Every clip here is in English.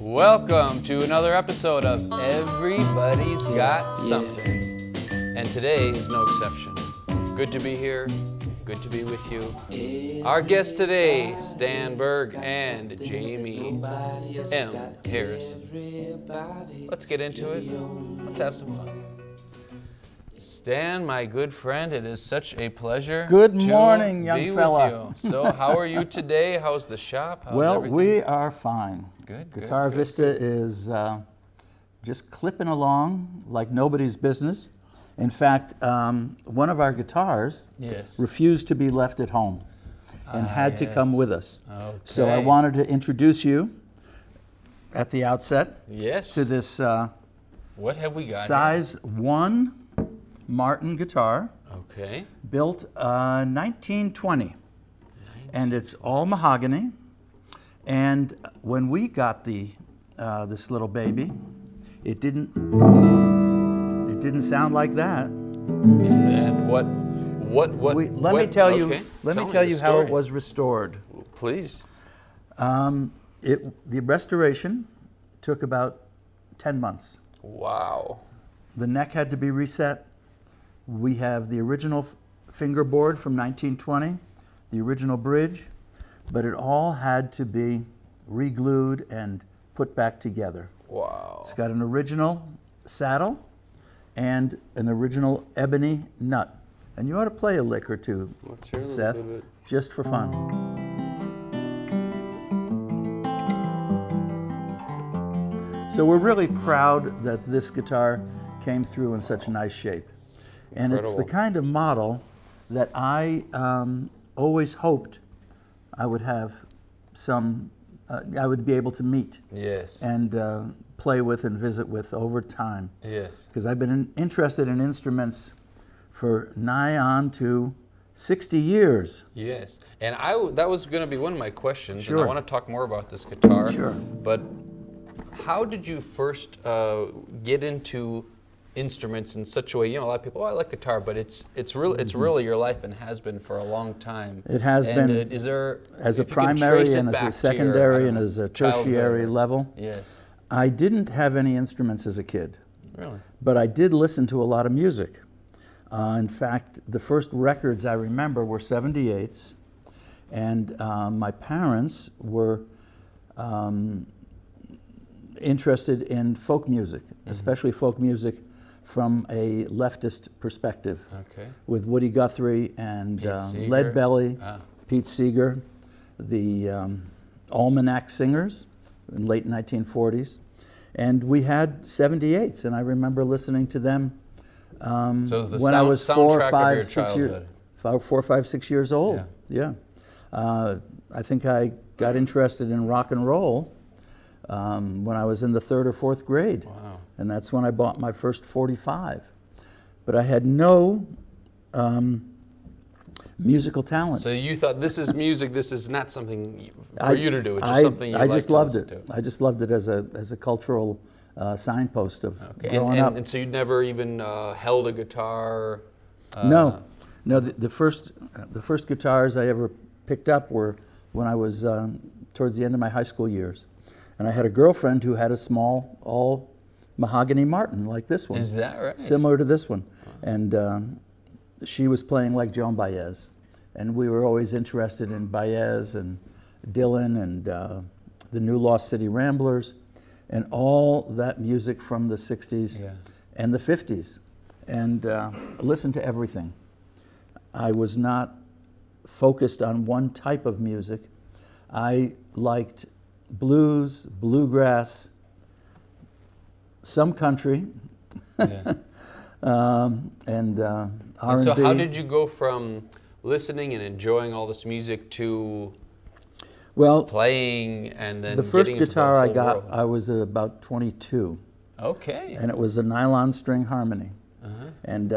Welcome to another episode of Everybody's Got Something. And today is no exception. Good to be here. Good to be with you. Our guests today, Stan Burg and Jamie M. Harrison. Let's get into it. Let's have some fun. Stan, my good friend, it is such a pleasure. Good morning, young fella. With you. So, how are you today? How's the shop? How's everything? We are fine. Good. GuitarVista is just clipping along like nobody's business. In fact, one of our guitars refused to be left at home and had to come with us. Okay. So I wanted to introduce you at the outset to this what have we got size here? 1 Martin guitar, built 1920, and it's all mahogany. And when we got this little baby, it didn't sound like that. And what? Let me tell you how it was restored. Please. The restoration took about 10 months. Wow. The neck had to be reset. We have the original fingerboard from 1920, the original bridge, but it all had to be re-glued and put back together. Wow. It's got an original saddle and an original ebony nut. And you ought to play a lick or two, Seth, just for fun. So we're really proud that this guitar came through in such nice shape. And it's the kind of model that I always hoped I would have I would be able to meet and play with and visit with over time. Yes. Because I've been interested in instruments for nigh on to 60 years. Yes. And that was going to be one of my questions. Sure. And I want to talk more about this guitar. Sure. But how did you first get into instruments in such a way? You know, a lot of people, I like guitar, but it's really your life and has been for a long time. It has been. Is there, as a primary and as a secondary and as a tertiary level? Yes. I didn't have any instruments as a kid. Really? But I did listen to a lot of music. In fact, the first records I remember were 78s, and my parents were interested in folk music, especially folk music from a leftist perspective, with Woody Guthrie and Lead Belly, Pete Seeger, the Almanac Singers in the late 1940s. And we had 78s, and I remember listening to them when I was 4, 5, 6 years old. Yeah. I think I got interested in rock and roll when I was in the 3rd or 4th grade. Wow. And that's when I bought my first 45. But I had no musical talent. So you thought, this is music, this is not something for you to do, it's just something you I like just to loved listen it. to. I just loved it as a cultural signpost of growing up. And so you'd never even held a guitar? No. The first guitars I ever picked up were when I was towards the end of my high school years. And I had a girlfriend who had a small, all mahogany Martin like this one. Is that right? Similar to this one. And she was playing like Joan Baez. And we were always interested in Baez and Dylan and the New Lost City Ramblers and all that music from the 60s and the 50s. And listened to everything. I was not focused on one type of music. I liked blues, bluegrass, some country, and R&B. And so how did you go from listening and enjoying all this music to playing and then the first getting into guitar I the whole got, world? I was about 22. Okay. And it was a nylon string harmony. And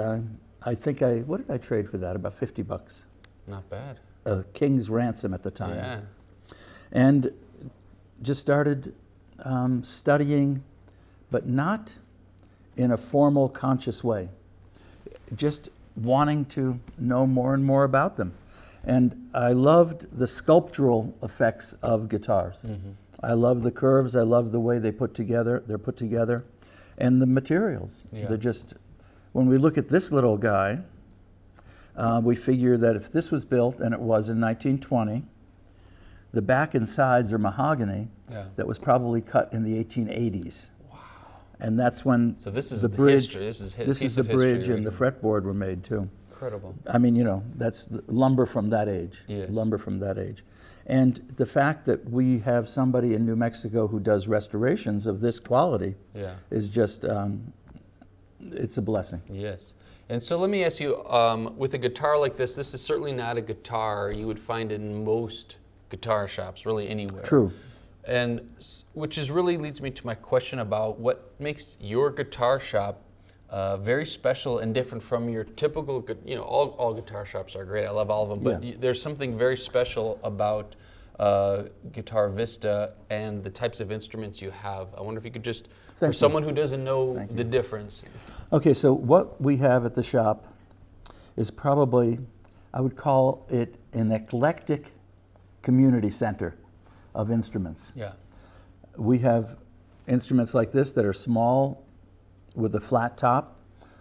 I think what did I trade for that? About $50. Not bad. A king's ransom at the time. Yeah. And just started studying, but not in a formal, conscious way. Just wanting to know more and more about them. And I loved the sculptural effects of guitars. I love the curves. I love the way they're put together, and the materials. They're just, when we look at this little guy, we figure that if this was built, and it was in 1920, the back and sides are mahogany that was probably cut in the 1880s. Wow. And that's when this is the bridge, history. This is the bridge and the fretboard were made too. Incredible. I mean, that's lumber from that age. Yes. Lumber from that age. And the fact that we have somebody in New Mexico who does restorations of this quality is just, it's a blessing. Yes. And so let me ask you, with a guitar like this is certainly not a guitar you would find in most guitar shops, really anywhere. True. And which really leads me to my question about what makes your guitar shop very special and different from your typical, all guitar shops are great. I love all of them, but there's something very special about GuitarVista and the types of instruments you have. I wonder if you could just, for someone who doesn't know the difference. Okay, so what we have at the shop is probably, I would call it an eclectic community center of instruments. Yeah. We have instruments like this that are small with a flat top.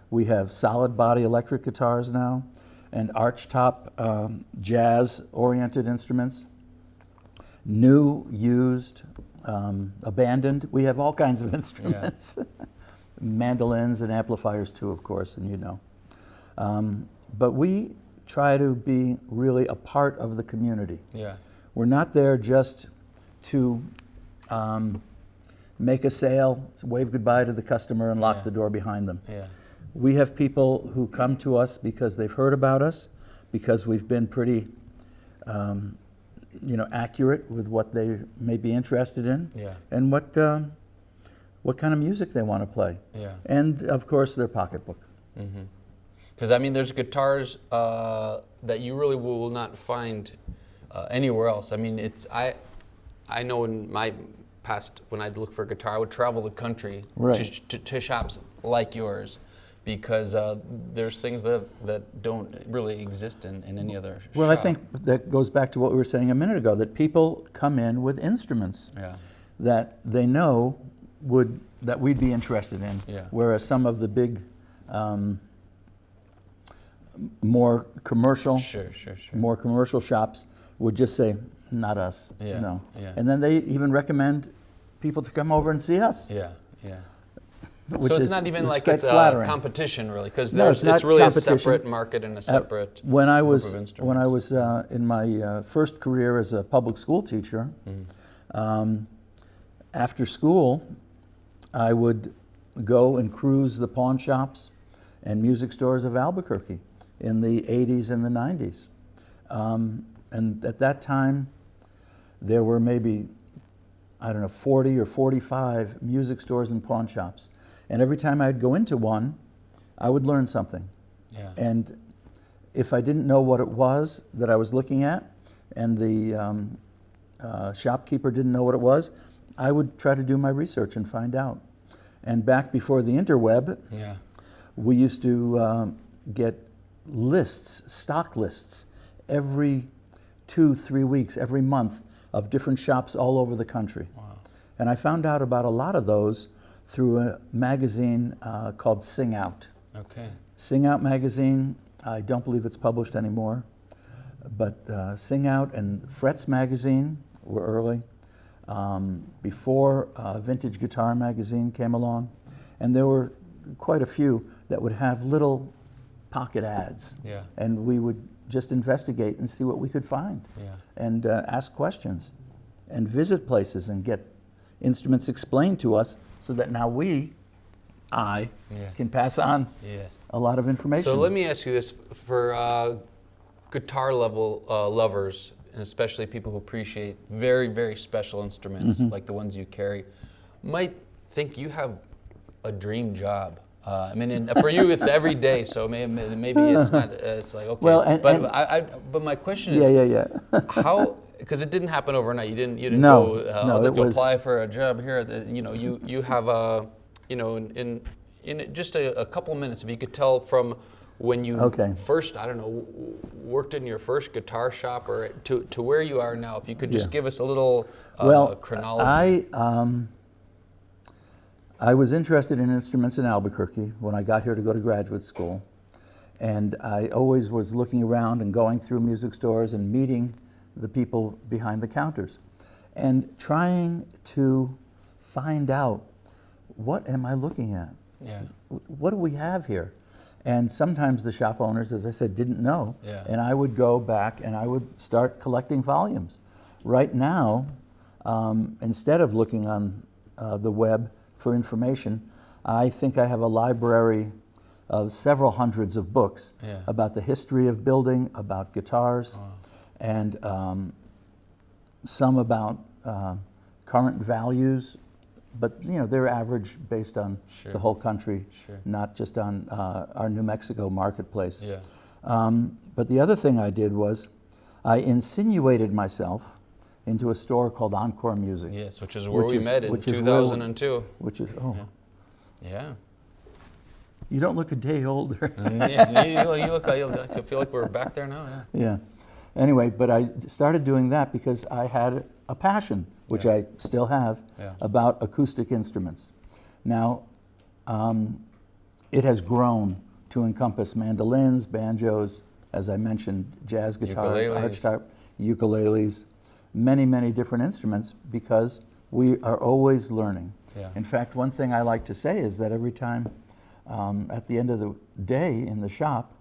We have solid body electric guitars now, and arch top jazz-oriented instruments. New, used, abandoned. We have all kinds of instruments. Mandolins and amplifiers too, of course, and but we try to be really a part of the community. Yeah. We're not there just to make a sale, wave goodbye to the customer and lock the door behind them. Yeah. We have people who come to us because they've heard about us, because we've been pretty accurate with what they may be interested in, and what kind of music they want to play. Yeah. And of course their pocketbook. Because there's guitars that you really will not find anywhere else. I know in my past, when I'd look for a guitar, I would travel the country to shops like yours, because there's things that don't really exist in any other shop. Well, I think that goes back to what we were saying a minute ago, that people come in with instruments that they know that we'd be interested in, whereas some of the big more commercial shops would just say, not us, no. And then they even recommend people to come over and see us. So it's not even like it's flattering. A competition, really, because it's really a separate market and a separate when I was group of instruments. When I was in my first career as a public school teacher, after school, I would go and cruise the pawn shops and music stores of Albuquerque in the 80s and the 90s. And at that time, there were maybe, 40 or 45 music stores and pawn shops. And every time I'd go into one, I would learn something. And if I didn't know what it was that I was looking at, and the shopkeeper didn't know what it was, I would try to do my research and find out. And back before the interweb, we used to get lists, stock lists, every 2-3 weeks, every month, of different shops all over the country. Wow. And I found out about a lot of those through a magazine called Sing Out. Okay. Sing Out magazine, I don't believe it's published anymore, but Sing Out and Frets magazine were early, before Vintage Guitar magazine came along, and there were quite a few that would have little pocket ads, and we would just investigate and see what we could find, and ask questions, and visit places and get instruments explained to us, so that now I can pass on a lot of information. So let me ask you this, for guitar level lovers, and especially people who appreciate very, very special instruments like the ones you carry, might think you have a dream job. And for you, it's every day, so maybe it's not. It's like, okay. Well, but my question is, how? Because it didn't happen overnight. You didn't go to apply for a job here. You have in just a couple minutes, if you could tell from when you first, I don't know, worked in your first guitar shop, or to where you are now. If you could just give us a little chronology. I was interested in instruments in Albuquerque when I got here to go to graduate school. And I always was looking around and going through music stores and meeting the people behind the counters and trying to find out, what am I looking at? Yeah. What do we have here? And sometimes the shop owners, as I said, didn't know. Yeah. And I would go back and I would start collecting volumes. Right now, instead of looking on the web for information, I think I have a library of several hundreds of books about the history of building, about guitars, and some about current values, but they're average based on the whole country, not just on our New Mexico marketplace. Yeah. But the other thing I did was I insinuated myself into a store called Encore Music. Yes, which is where we met in 2002. Yeah. You don't look a day older. You look. I feel like we're back there now. Yeah. Anyway, but I started doing that because I had a passion, which I still have, about acoustic instruments. Now, it has grown to encompass mandolins, banjos, as I mentioned, jazz guitars, archharp, ukuleles, many, many different instruments, because we are always learning. Yeah. In fact, one thing I like to say is that every time at the end of the day in the shop,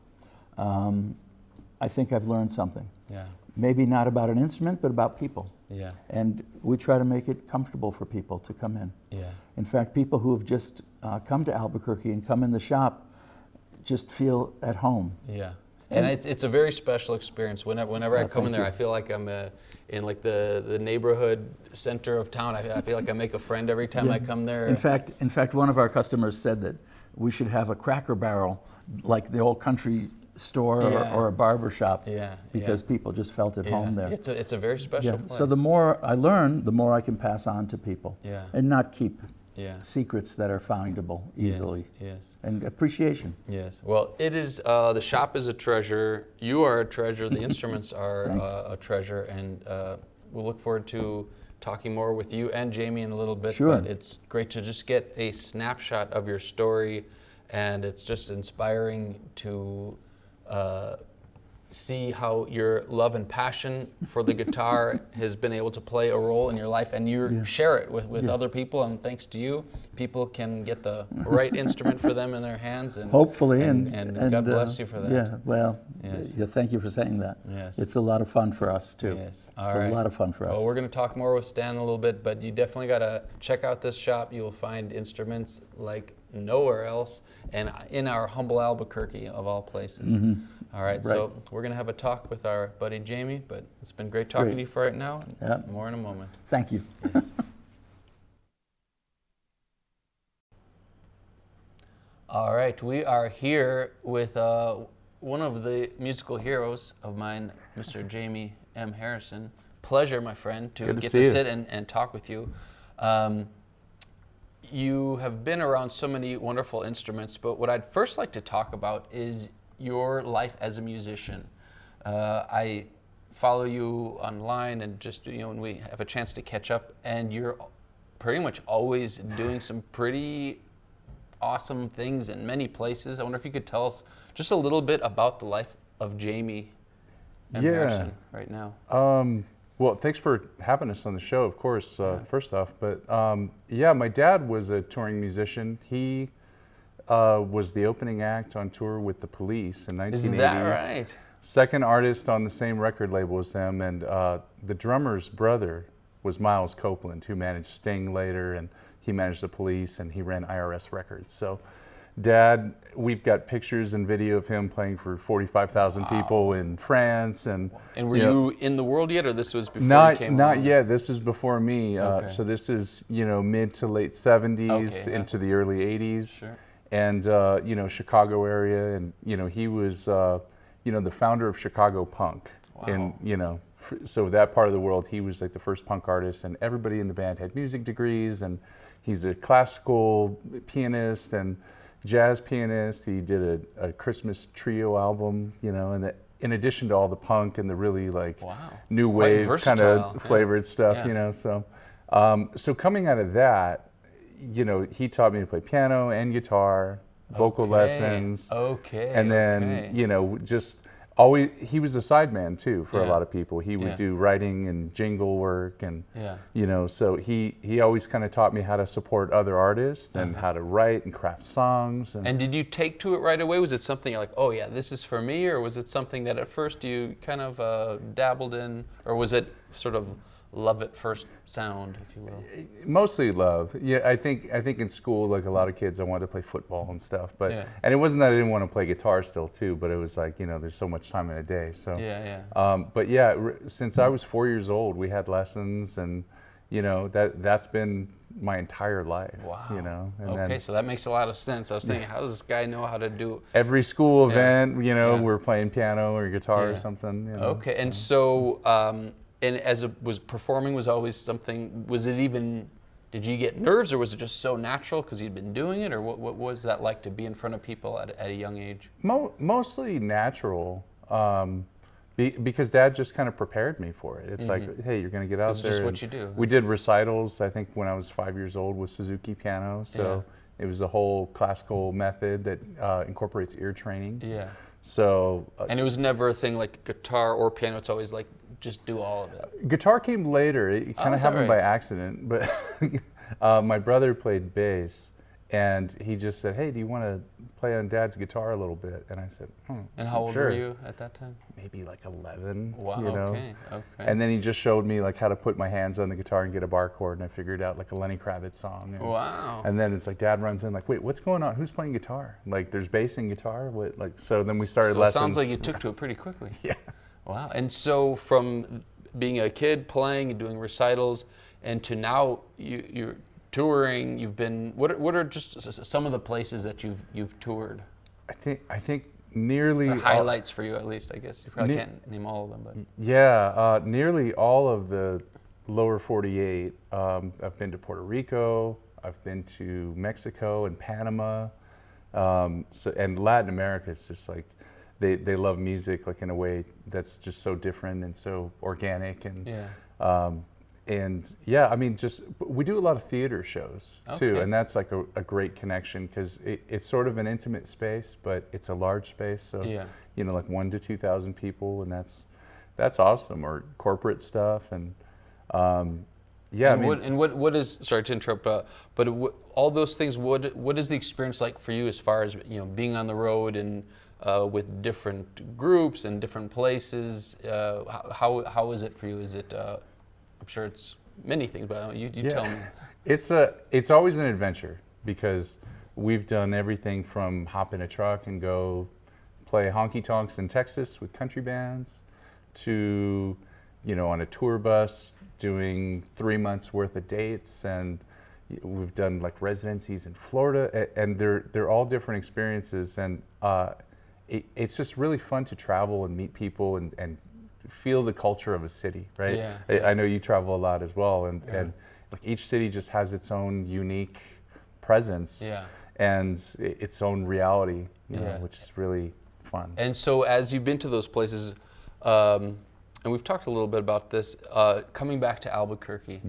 I think I've learned something. Yeah. Maybe not about an instrument, but about people. Yeah. And we try to make it comfortable for people to come in. Yeah. In fact, people who have just come to Albuquerque and come in the shop just feel at home. Yeah. And it's a very special experience. Whenever I come in there, I feel like I'm in like the neighborhood center of town. I feel like I make a friend every time I come there. In fact, one of our customers said that we should have a Cracker Barrel, like the old country store or a barber shop, because people just felt at home there. It's a very special place. So the more I learn, the more I can pass on to people, and not keep secrets that are findable easily. Yes. And appreciation. Yes. Well, it is. The shop is a treasure. You are a treasure. The instruments are a treasure, and we'll look forward to talking more with you and Jamie in a little bit. Sure. But it's great to just get a snapshot of your story, and it's just inspiring to see how your love and passion for the guitar has been able to play a role in your life, and you share it with other people, and thanks to you, people can get the right instrument for them in their hands. And hopefully, and God bless you for that. Yeah, well, thank you for saying that. Yes. It's a lot of fun for us too. Yes. It's a lot of fun for us. Well, we're going to talk more with Stan in a little bit, but you definitely got to check out this shop. You will find instruments like nowhere else, and in our humble Albuquerque of all places. Mm-hmm. All right, so we're going to have a talk with our buddy Jamie, but it's been great talking to you for right now. More in a moment. Thank you. Yes. All right, we are here with one of the musical heroes of mine, Mr. Jamie M. Harrison. Pleasure, my friend, to get to sit and talk with you. You have been around so many wonderful instruments, but what I'd first like to talk about is your life as a musician. I follow you online, and just when we have a chance to catch up, and you're pretty much always doing some pretty awesome things in many places. I wonder if you could tell us just a little bit about the life of Jamie M. Harrison right now. Well, thanks for having us on the show, of course, first off. But my dad was a touring musician. He was the opening act on tour with the Police in 1980. Is that right? Second artist on the same record label as them, and the drummer's brother was Miles Copeland, who managed Sting later, and he managed the Police, and he ran IRS Records. So Dad, we've got pictures and video of him playing for 45,000 people in France. And were you in the world yet, or this was before you came Not yet. This is before me. So this is, mid to late 70s into the early 80s. Sure. And, Chicago area. And, he was, the founder of Chicago punk. Wow. And, so that part of the world, he was like the first punk artist, and everybody in the band had music degrees, and he's a classical pianist, and jazz pianist. He did a Christmas trio album, you know, and in addition to all the punk and the really like new wave kind of flavored stuff, you know. So, so coming out of that, you know, he taught me to play piano and guitar, vocal lessons. And then, you know, just always, he was a sideman too for a lot of people. He would do writing and jingle work and, you know, so he always kind of taught me how to support other artists and how to write and craft songs. And did you take to it right away? Was it something you're like, oh yeah, this is for me? Or was it something that at first you kind of dabbled in? Or was it sort of love at first sound, if you will? Mostly love. Yeah, I think in school, like a lot of kids, I wanted to play football and stuff. But and it wasn't that I didn't want to play guitar still too, but it was like, you know, there's so much time in a day. So but yeah, since I was 4 years old, we had lessons, and you know that's been my entire life. Wow. You know. And then, so that makes a lot of sense. I was thinking, how does this guy know how to do every school event? You know, we're playing piano or guitar or something. You know, okay, and so. And as it was performing was always something, was it even, did you get nerves, or was it just so natural because you'd been doing it, or what was that like to be in front of people at a young age? Mostly natural, because Dad just kind of prepared me for it. It's like, hey, you're going to get out there. It's just what you do. We did recitals, I think, when I was 5 years old with Suzuki piano, so it was a whole classical method that incorporates ear training. Yeah. So. And it was never a thing like guitar or piano, it's always like, just do all of it. Guitar came later. It kind of happened by accident, but my brother played bass, and he just said, hey, do you want to play on Dad's guitar a little bit? And I said, And how old were you at that time? Maybe like 11. Wow, you know? Okay. And then he just showed me like how to put my hands on the guitar and get a bar chord, and I figured out like a Lenny Kravitz song. And, wow. And then it's like Dad runs in like, wait, what's going on? Who's playing guitar? Like there's bass and guitar? What? Like, so then we started lessons. It sounds like you took to it pretty quickly. Yeah. Wow. And so from being a kid playing and doing recitals, and to now you're touring, you've been, what are just some of the places that you've toured? I think nearly or highlights for you, at least. I guess you probably can't name all of them, but yeah, nearly all of the lower 48. I've been to Puerto Rico, I've been to Mexico and Panama, and Latin America. It's just like they love music like in a way that's just so different and so organic, and I mean, just we do a lot of theater shows too, and that's like a great connection because it's sort of an intimate space, but it's a large space, so you know, like 1,000 to 2,000 people, and that's awesome. Or corporate stuff, and what is, sorry to interrupt, but all those things, what is the experience like for you as far as, you know, being on the road and with different groups and different places? How is it for you? Is it I'm sure it's many things, but you tell me. It's always an adventure because we've done everything from hop in a truck and go play honky tonks in Texas with country bands to, you know, on a tour bus doing 3 months worth of dates, and we've done like residencies in Florida, and they're all different experiences, and it's just really fun to travel and meet people and feel the culture of a city, right? Yeah. I know you travel a lot as well, and like each city just has its own unique presence and its own reality, you know, which is really fun. And so as you've been to those places, and we've talked a little bit about this, coming back to Albuquerque,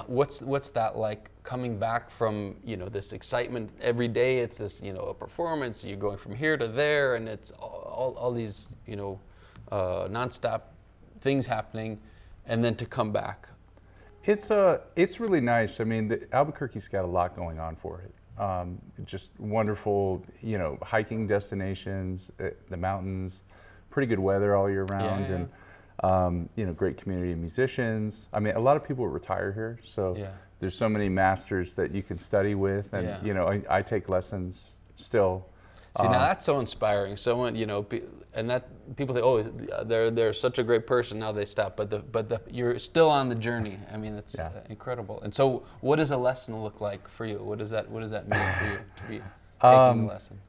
what's that like, coming back from, you know, this excitement every day? It's this, you know, a performance, you're going from here to there, and it's all these, you know, nonstop things happening, and then to come back. It's really nice. I mean, Albuquerque's got a lot going on for it. Just wonderful, you know, hiking destinations, the mountains, pretty good weather all year round, and you know, great community of musicians. I mean, a lot of people retire here, so there's so many masters that you can study with, and you know, I take lessons still. See, now that's so inspiring. Someone, you know, and that people think, oh, they're such a great person. Now they stop, but you're still on the journey. I mean, it's incredible. And so, what does a lesson look like for you? What does that mean for you to be taking a lesson?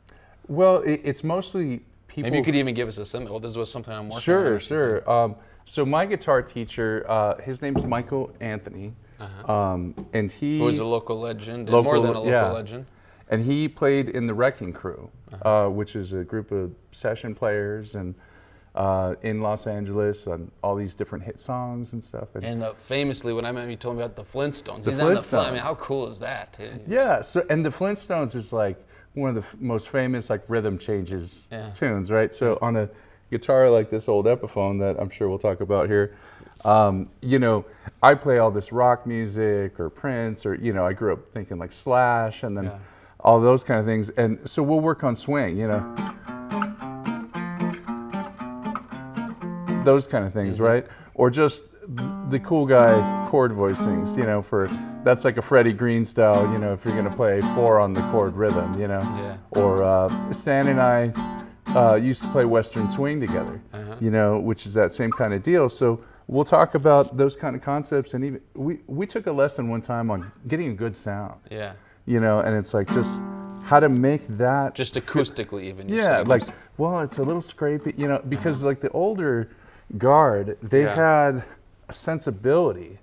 Well, it's mostly people. Maybe you could even give us a symbol. Well, this was something I'm working on. Sure. So my guitar teacher, his name's Michael Anthony, and he was a local legend, more than a local legend. And he played in the Wrecking Crew, which is a group of session players and in Los Angeles on all these different hit songs and stuff. And famously, when I met him, he told me about the Flintstones. The He's Flintstones. I mean, how cool is that? Yeah, so, and the Flintstones is like one of the most famous like rhythm changes tunes, right? So on a guitar like this old Epiphone that I'm sure we'll talk about here, you know, I play all this rock music or Prince or, you know, I grew up thinking like Slash and then all those kind of things. And so we'll work on swing, you know, those kind of things, right? Or just the cool guy chord voicings, you know, that's like a Freddie Green style, you know, if you're going to play 4 on the chord rhythm, you know. Yeah. Or Stan and I used to play Western swing together, you know, which is that same kind of deal. So we'll talk about those kind of concepts. And even we took a lesson one time on getting a good sound. Yeah. You know, and it's like just how to make that. Just acoustically even. Yeah, like, well, it's a little scrapey, you know, because like the older guard, they had a sensibility,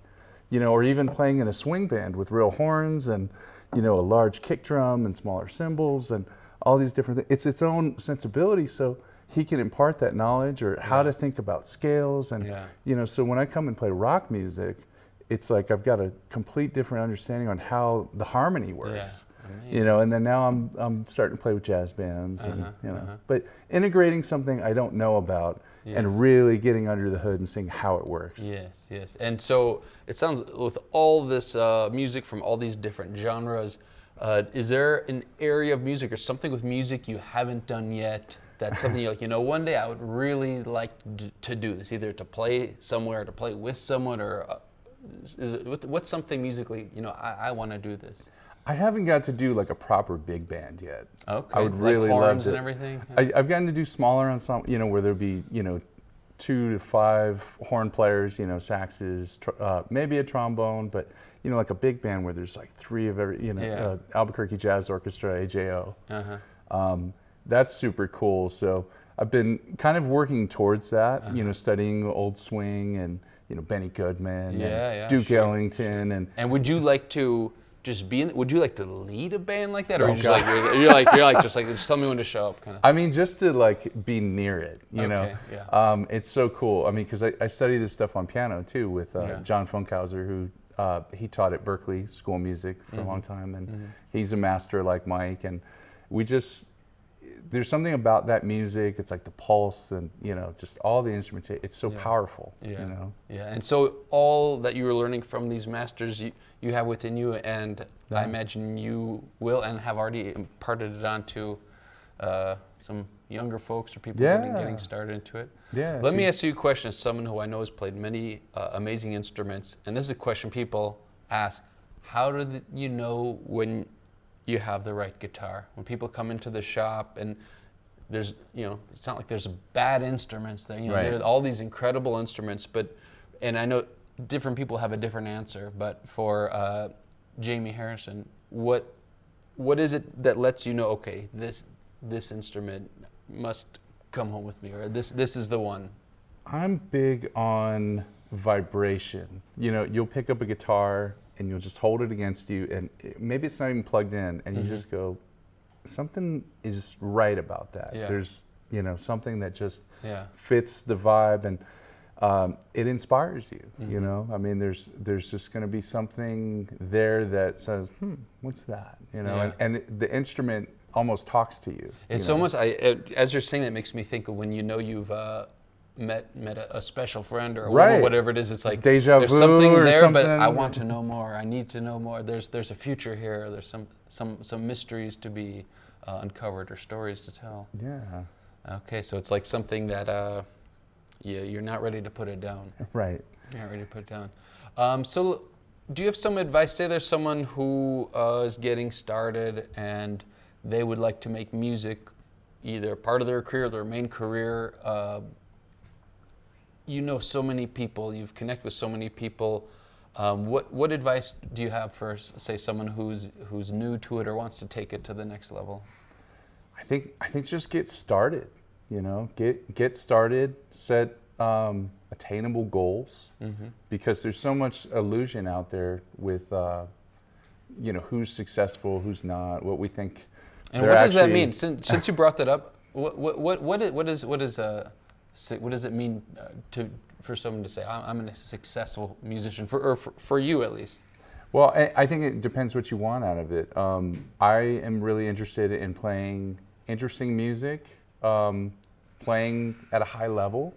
you know, or even playing in a swing band with real horns and, you know, a large kick drum and smaller cymbals and all these different things. It's its own sensibility, so he can impart that knowledge or how to think about scales and, you know, so when I come and play rock music, it's like I've got a complete different understanding on how the harmony works. You know, and then now I'm starting to play with jazz bands and, you know, but integrating something I don't know about and really getting under the hood and seeing how it works. Yes, yes. And so it sounds with all this music from all these different genres, is there an area of music or something with music you haven't done yet that's something you're like, you know, one day I would really like to do this, either to play somewhere, to play with someone, or what's something musically, you know, I want to do this? I haven't got to do like a proper big band yet. Okay. I would really like horns love to. And everything. I've gotten to do smaller ensemble, you know, where there'd be, you know, 2 to 5 horn players, you know, saxes, maybe a trombone, but you know, like a big band where there's like 3 of every, you know, Albuquerque Jazz Orchestra, AJO. That's super cool. So I've been kind of working towards that, you know, studying old swing and, you know, Benny Goodman and Duke Ellington. And would you like to just be in, would you like to lead a band like that, or just like just tell me when to show up kind of? I mean, just to like be near it, you know. It's so cool. I mean, because I study this stuff on piano too with John Funkhauser, who he taught at Berkeley School of Music for a long time, and he's a master like Mike. And we just, there's something about that music. It's like the pulse, and you know, just all the instruments. It's so powerful. You know. Yeah. And so all that you were learning from these masters, you have within you, and I imagine you will and have already imparted it onto some younger folks or people getting started into it. Let me ask you a question as someone who I know has played many amazing instruments, and this is a question people ask: how do you know when you have the right guitar? When people come into the shop and there's, you know, it's not like there's bad instruments there, you know, there are all these incredible instruments, but, and I know different people have a different answer, but for Jamie Harrison, what is it that lets you know, okay, this instrument must come home with me, or this is the one? I'm big on vibration. You know, you'll pick up a guitar and you'll just hold it against you, and maybe it's not even plugged in, and you just go, something is right about that. There's, you know, something that just fits the vibe, and it inspires you. You know, I mean, there's just going to be something there that says, what's that? You know, and the instrument almost talks to you. It's almost, as you're saying, it makes me think of when you know you've met a special friend or whatever it is. It's like deja vu, there's something there, something. but I want to know more. I need to know more. There's a future here. There's some mysteries to be uncovered or stories to tell. Yeah. Okay, so it's like something that you're not ready to put it down. Right. You're not ready to put it down. So do you have some advice? Say there's someone who is getting started and they would like to make music either part of their career or their main career. You know so many people, you've connected with so many people. What advice do you have for, say, someone who's new to it or wants to take it to the next level? I think just get started. You know, get started. Set attainable goals, because there's so much illusion out there with who's successful, who's not, what we think. And what does that mean? Since you brought that up, what does it mean for someone to say I'm a successful musician for you at least? Well, I think it depends what you want out of it. I am really interested in playing interesting music, playing at a high level,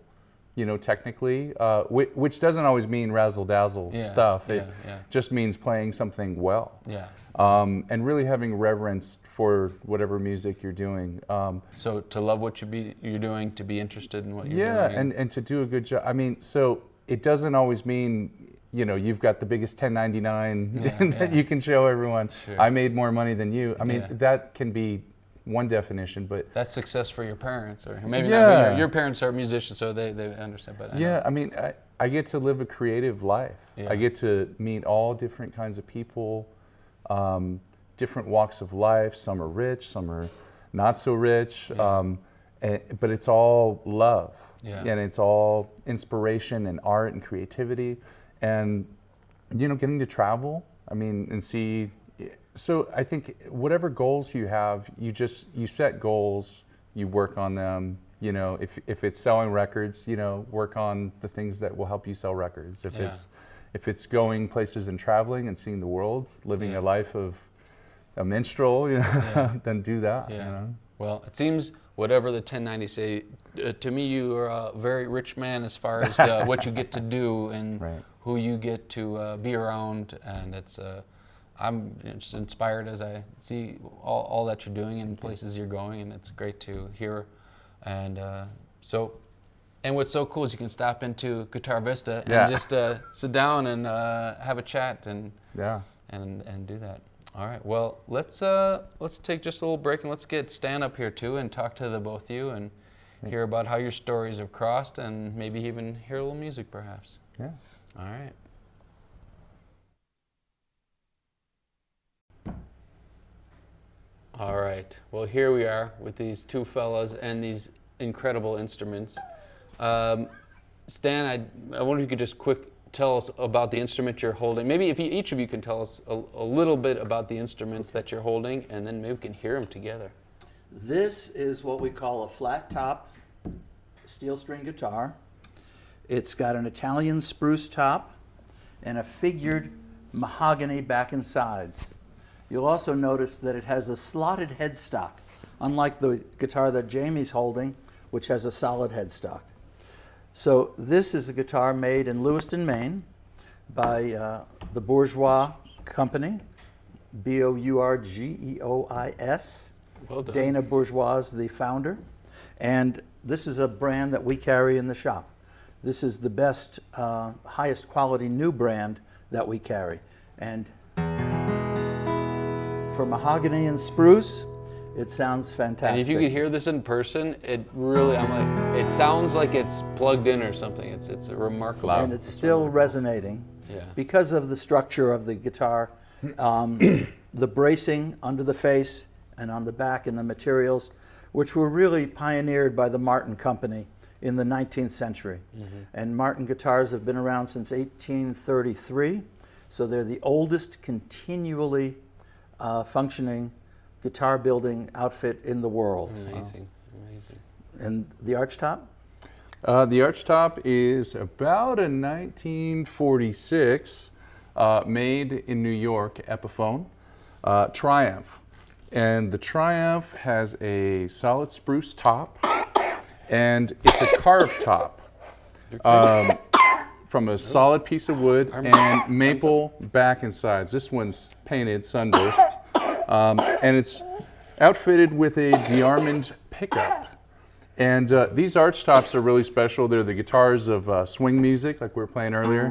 technically, which doesn't always mean razzle-dazzle stuff. It just means playing something well. Yeah. And really having reverence for whatever music you're doing. So to love what you're doing, to be interested in what you're doing. Yeah, and to do a good job. I mean, so it doesn't always mean, you've got the biggest 1099 that you can show everyone. Sure. I made more money than you. I mean, that can be one definition, but that's success for your parents, or maybe not. Your parents are musicians, so they understand. But I mean, I get to live a creative life. Yeah. I get to meet all different kinds of people, different walks of life. Some are rich, some are not so rich, but it's all love, and it's all inspiration and art and creativity, and getting to travel. I mean, and see. So I think whatever goals you have, you set goals, you work on them. If it's selling records, work on the things that will help you sell records. If it's going places and traveling and seeing the world, living a life of a minstrel, then do that. Yeah. Well, it seems whatever the 1090 say, to me you are a very rich man as far as what you get to do and who you get to be around, and it's. I'm just inspired as I see all that you're doing and places you're going, and it's great to hear. And and what's so cool is you can stop into GuitarVista and just sit down and have a chat and do that. All right. Well, let's take just a little break and let's get Stan up here too and talk to the both of you and hear about how your stories have crossed and maybe even hear a little music perhaps. Yeah. All right. All right. Well, here we are with these two fellas and these incredible instruments. Stan, I wonder if you could just tell us about the instrument you're holding. Maybe if each of you can tell us a little bit about the instruments that you're holding, and then maybe we can hear them together. This is what we call a flat top steel string guitar. It's got an Italian spruce top and a figured mahogany back and sides. You'll also notice that it has a slotted headstock, unlike the guitar that Jamie's holding, which has a solid headstock. So this is a guitar made in Lewiston, Maine by the Bourgeois Company, Bourgeois. Well done. Dana Bourgeois is the founder. And this is a brand that we carry in the shop. This is the best, highest quality new brand that we carry. And for mahogany and spruce, it sounds fantastic. And if you could hear this in person, it sounds like it's plugged in or something. It's a remarkable. And it's still resonating because of the structure of the guitar, the bracing under the face and on the back and the materials, which were really pioneered by the Martin Company in the 19th century. Mm-hmm. And Martin guitars have been around since 1833, so they're the oldest continually functioning guitar building outfit in the world. Amazing, amazing. And the arch top? The arch top is about a 1946 made in New York Epiphone Triumph. And the Triumph has a solid spruce top, and it's a carved top from a solid piece of wood and maple back and sides. This one's painted sunburst, and it's outfitted with a Diamond pickup. And these arch tops are really special. They're the guitars of swing music, like we were playing earlier.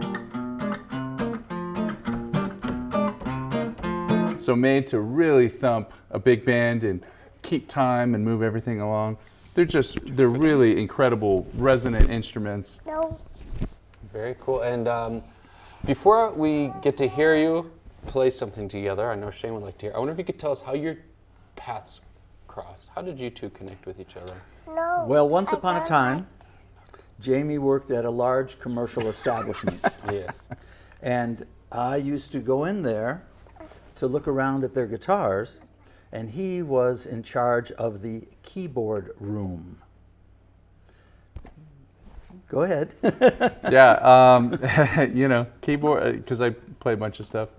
So made to really thump a big band and keep time and move everything along. They're really incredible resonant instruments. No. Very cool. And before we get to hear you play something together, I know Shane would like to hear. I wonder if you could tell us how your paths crossed. How did you two connect with each other? No. Well, once upon a time, Jamie worked at a large commercial establishment. Yes. And I used to go in there to look around at their guitars, and he was in charge of the keyboard room. Go ahead. Yeah, you know, keyboard, because I play a bunch of stuff.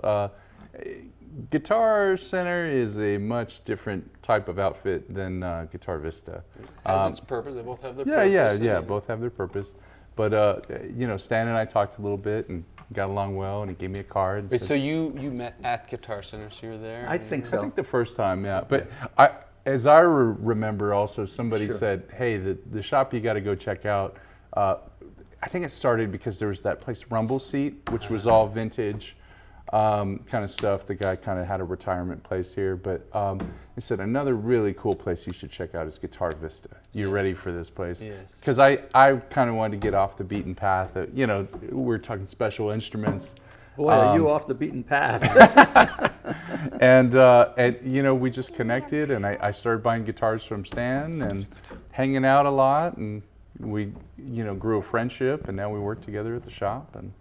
Guitar Center is a much different type of outfit than GuitarVista. Has its purpose. They both have their purpose. Yeah, both have their purpose. But, you know, Stan and I talked a little bit and got along well, and he gave me a card. Wait, so you met at Guitar Center, so you were there? I think so. I think the first time, yeah. But as I remember also, somebody said, hey, the shop you got to go check out. I think it started because there was that place, Rumble Seat, which was all vintage kind of stuff. The guy kind of had a retirement place here. But he said, another really cool place you should check out is GuitarVista. You're ready for this place? Yes. Because I kind of wanted to get off the beaten path. You know, we're talking special instruments. Boy, are you off the beaten path. and you know, we just connected, and I started buying guitars from Stan and hanging out a lot, and we, you know, grew a friendship, and now we work together at the shop. And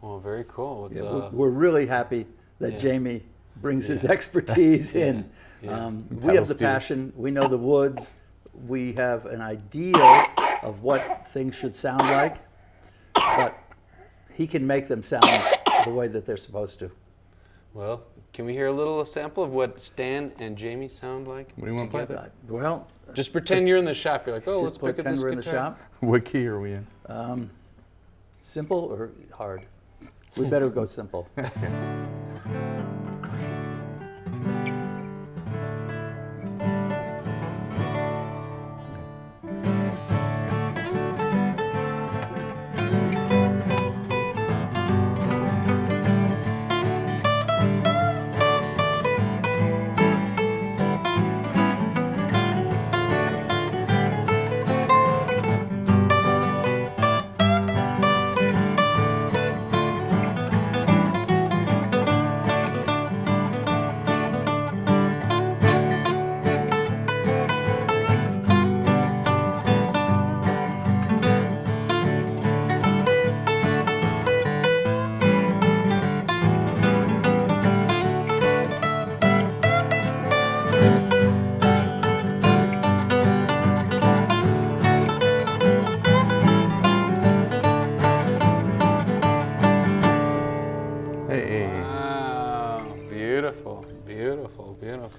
well, very cool. It's, we're really happy that Jamie brings his expertise in. We have the passion. We know the woods. We have an idea of what things should sound like, but he can make them sound the way that they're supposed to. Well, can we hear a little sample of what Stan and Jamie sound like? What do you want to play? Well, just pretend you're in the shop. You're like, oh, let's pick up this guitar. We're in the shop. What key are we in? Simple or hard? We better go simple.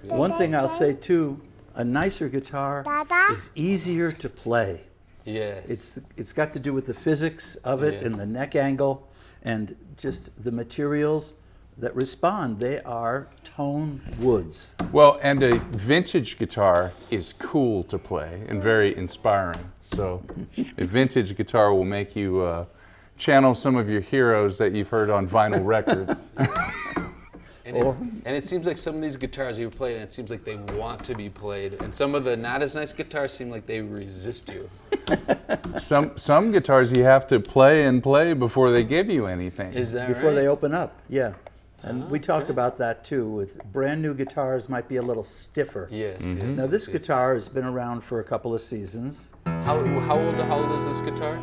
One thing I'll say too, a nicer guitar is easier to play. Yes. It's got to do with the physics of it and the neck angle and just the materials that respond. They are tone woods. Well, and a vintage guitar is cool to play and very inspiring. So a vintage guitar will make you channel some of your heroes that you've heard on vinyl records. And it seems like some of these guitars you've played, and it seems like they want to be played. And some of the not as nice guitars seem like they resist you. Some guitars you have to play and play before they give you anything. Is that before right? they open up, yeah. And we talk about that too. With brand new guitars, might be a little stiffer. Yes. Mm-hmm. Yes. Now this guitar has been around for a couple of seasons. How old is this guitar?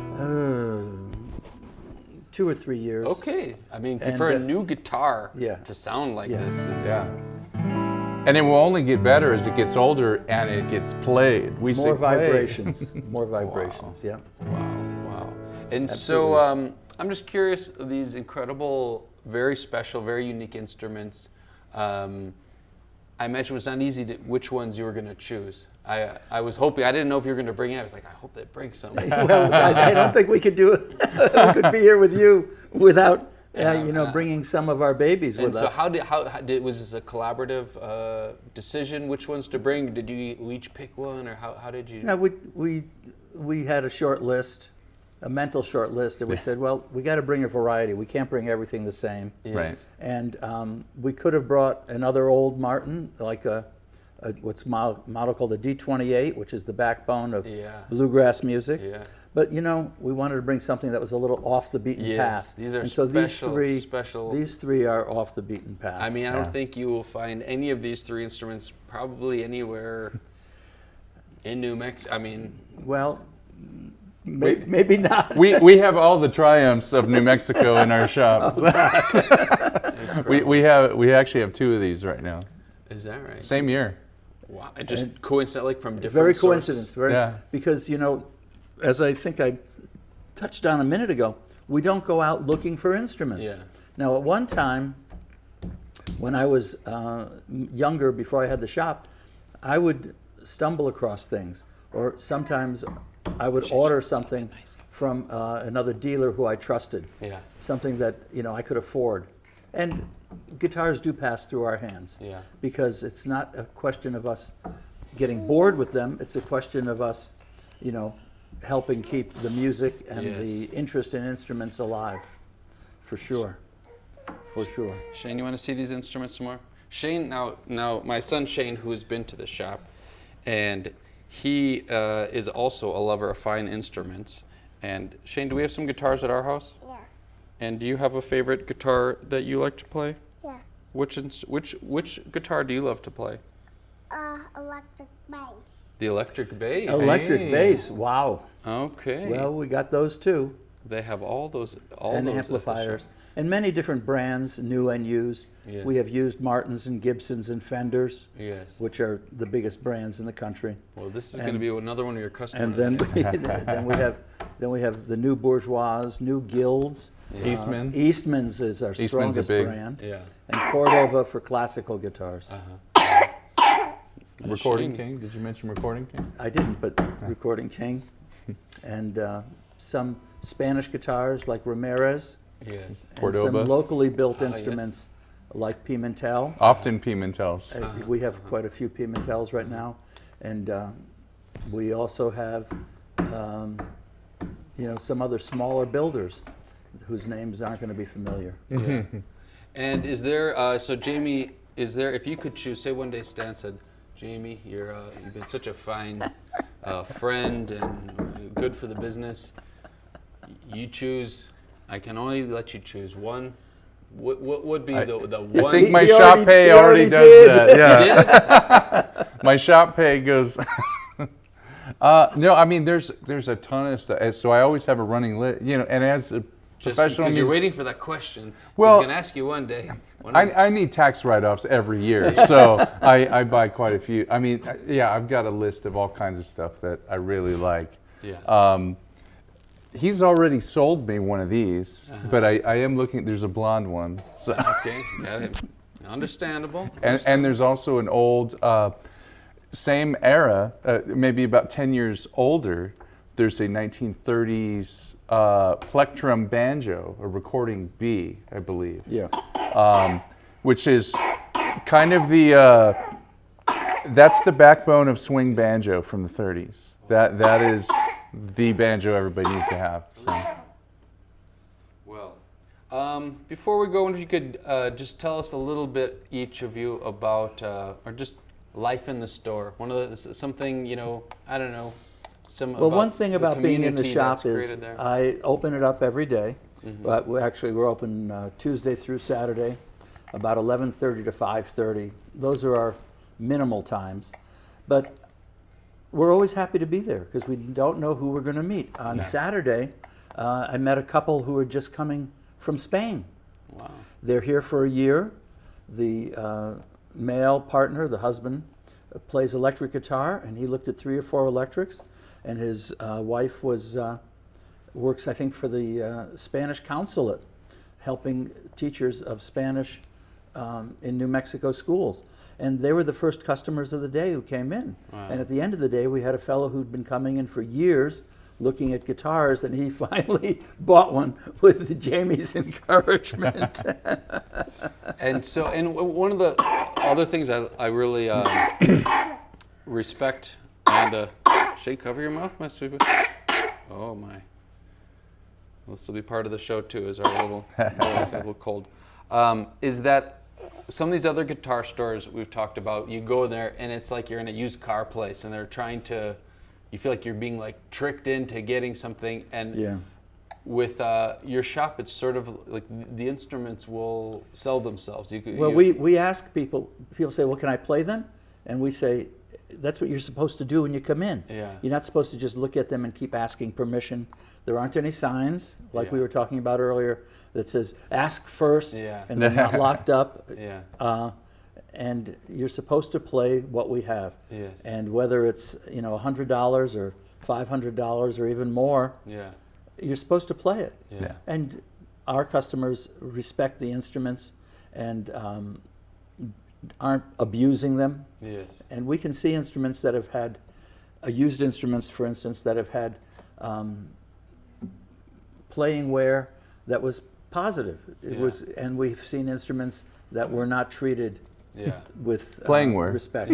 2 or 3 years. Okay. I mean, for a new guitar to sound like this is... Yeah. And it will only get better as it gets older and it gets played. More vibrations. More vibrations, Wow. Wow. And so I'm just curious, these incredible, very special, very unique instruments, I imagine it was not easy to which ones you were going to choose. I was hoping, I didn't know if you were going to bring it. I was like, I hope they bring some. Well, I don't think we could do it. We could be here with you without, bringing some of our babies with us. So was this a collaborative decision which ones to bring? Did you each pick one, or how did you? No, we had a short list, a mental short list, and we said, well, we got to bring a variety. We can't bring everything the same. Yes. Right. And we could have brought another old Martin, like what's model called a D28, which is the backbone of bluegrass music. Yeah. But we wanted to bring something that was a little off the beaten path. These are and so special. These three are off the beaten path. I mean, I don't think you will find any of these three instruments probably anywhere in New Mexico. I mean, well, maybe not. We have all the triumphs of New Mexico in our shops. We actually have 2 of these right now. Is that right? Same year. Wow. Just coincidentally from different Very sources. coincidence. Because, as I think I touched on a minute ago, we don't go out looking for instruments. Yeah. Now, at one time, when I was younger, before I had the shop, I would stumble across things, or sometimes I would order something from another dealer who I trusted, something that I could afford. And guitars do pass through our hands, because it's not a question of us getting bored with them. It's a question of us, helping keep the music and the interest in instruments alive, for sure. For sure. Shane, you want to see these instruments some more? Shane, now my son Shane, who has been to the shop, and he is also a lover of fine instruments. And Shane, do we have some guitars at our house? Yeah. And do you have a favorite guitar that you like to play? Yeah. Which guitar do you love to play? Electric bass. The electric bass. Electric bass. Wow. Okay. Well, we got those too. They have all those amplifiers, and many different brands, new and used. Yes. We have used Martins and Gibsons and Fenders, which are the biggest brands in the country. Well, this is going to be another one of your customers. And then we have the new Bourgeois, new Guilds. Eastman. Eastman's is our strongest brand. Yeah. And Cordova for classical guitars. Recording King. Did you mention Recording King? I didn't, but Recording King, and some Spanish guitars like Ramirez. Yes. And Cordoba. some locally built instruments like Pimentel. Often Pimentels. We have quite a few Pimentels right now, and we also have, some other smaller builders whose names aren't going to be familiar. Yeah. And is there? So Jamie, is there? If you could choose, say one day Stan said, Jamie, you've been such a fine friend and good for the business. You choose. I can only let you choose one. What would be the one? I think my shop pay already does that. Yeah. My shop pay goes. No, I mean there's a ton of stuff. So I always have a running list, and as a professional, because you're waiting for that question. Well, he's going to ask you one day. I need tax write-offs every year, so I buy quite a few. I mean, I've got a list of all kinds of stuff that I really like. Yeah. He's already sold me one of these, but I am looking. There's a blonde one. So. Okay, got it. Understandable. And there's also an old, same era, maybe about 10 years older. There's a 1930s plectrum banjo, a recording B, I believe. Yeah. Which is kind of the that's the backbone of swing banjo from the 30s. That is the banjo everybody needs to have. So. Well, before we go, if you could just tell us a little bit, each of you, about or just life in the store. Something I don't know. Well, one thing about being in the shop is I open it up every day. Actually, we're open Tuesday through Saturday, about 11:30 to 5:30. Those are our minimal times, but we're always happy to be there because we don't know who we're going to meet. On Saturday, I met a couple who are just coming from Spain. Wow. They're here for a year. The male partner, the husband, plays electric guitar, and he looked at 3 or 4 electrics, and his wife works, I think, for the Spanish consulate, helping teachers of Spanish in New Mexico schools. And they were the first customers of the day who came in. Wow. And at the end of the day, we had a fellow who'd been coming in for years looking at guitars, and he finally bought one with Jamie's encouragement. And one of the other things I really respect, and Shay, cover your mouth, my sweet boy. Oh my. This will be part of the show too, is our little cold. Is that some of these other guitar stores we've talked about, you go there and it's like you're in a used car place and they're trying to, you feel like you're being like tricked into getting something, and with your shop it's sort of like the instruments will sell themselves. We ask people say, well, can I play them? And we say, that's what you're supposed to do when you come in. Yeah. You're not supposed to just look at them and keep asking permission. There aren't any signs, like we were talking about earlier, that says ask first, and they're not locked up. And you're supposed to play what we have. Yes. And whether it's $100 or $500 or even more, you're supposed to play it. And our customers respect the instruments and aren't abusing them. Yes. And we can see instruments that have had, used instruments, for instance, that have had playing wear that was positive. It was, and we've seen instruments that were not treated with playing wear. Respect.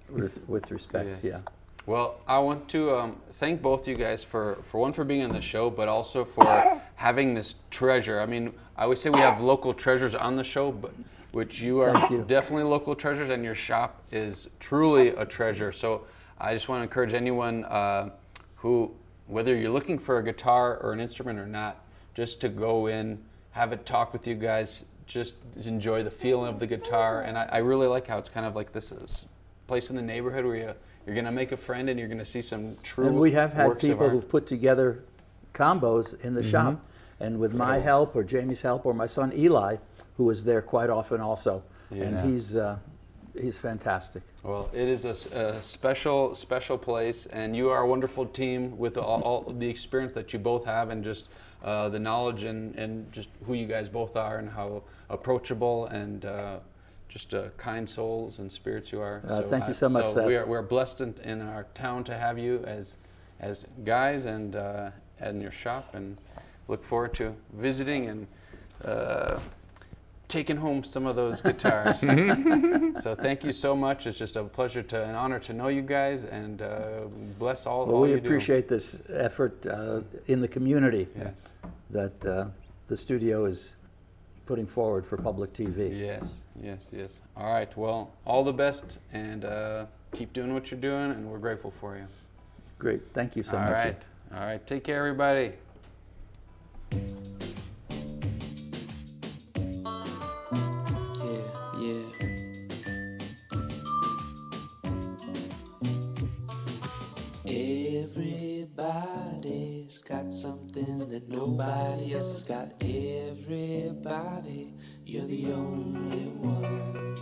With respect. Well, I want to thank both you guys for being on the show, but also for having this treasure. I mean, I always say we have local treasures on the show, but which you are definitely local treasures, and your shop is truly a treasure. So I just want to encourage anyone who, whether you're looking for a guitar or an instrument or not, just to go in, have a talk with you guys, just enjoy the feeling of the guitar. And I really like how it's kind of like this place in the neighborhood where you're going to make a friend and you're going to see some true And we have had works of people art. who've put together combos in the shop. And with my help or Jamie's help or my son Eli, who is there quite often also. And he's fantastic. Well, it is a special place, and you are a wonderful team with all the experience that you both have, and just the knowledge and just who you guys both are, and how approachable and just kind souls and spirits you are. Thank you so much, Seth. We're blessed in our town to have you as guys and in your shop, and look forward to visiting and taking home some of those guitars. So thank you so much. It's just a pleasure and honor to know you guys, and bless all we you appreciate this effort in the community that the studio is putting forward for public TV. Yes. All right, well, all the best, and keep doing what you're doing, and we're grateful for you. Great, thank you so much. All right, take care, everybody. Everybody's got something that nobody else has got. Everybody, you're the only one.